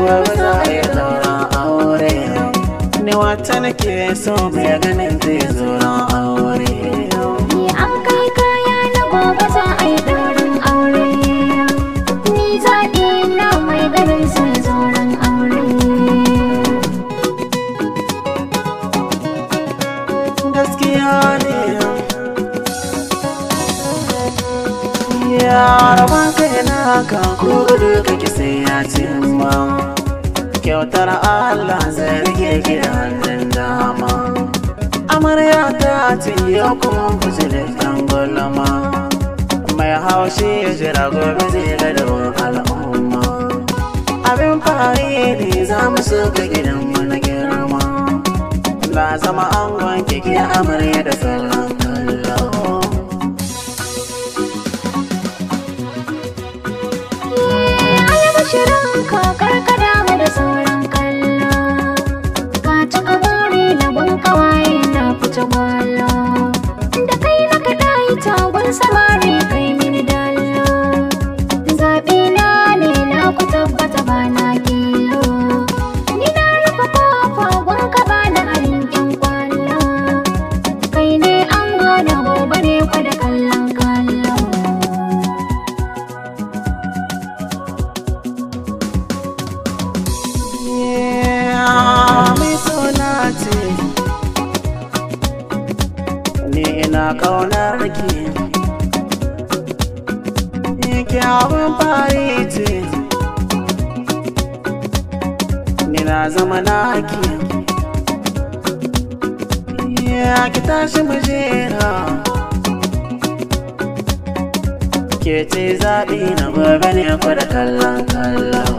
gobe za a yi ɗaurin aure. Ni wata nake so mai ganin zai zo ran aure. Ni an kai kaya na gobe za a yi ɗaurin aure. Ni zaɓi na mai ganin zai zo ran aure. Gaskiya ne yaraba kai na kan ko gudu kake sai ya ce ma kyautar Allah zai rike ki da hannun dama. Amarya ta ce yau kuma kusa da tangolama mai haushi ya jira gobe zai ga da al'umma. Abin fari ne za mu suka gidanmu na girma. Na zama angon keke amarya da salon kallo. Shirin kakar kada mu da sauran kallo. Ka cika buri na gun kawaye na fice gwallo. Da kai na kaɗa yi tagon samari kai mini dallo. Zaɓi na ne na ku tabbata ba na kilo. Ni na rufe kofa gun ka ba na halin ƴan kwallo. Kai ne an gane gobe ne kwa da kallon kallo. Mai sona ce ni ina kaunar ki. Kyawun fari ce ni na zama naki. Ki tashi mu jera ke ce zaɓi na gobe ne kwa da kallon kallon.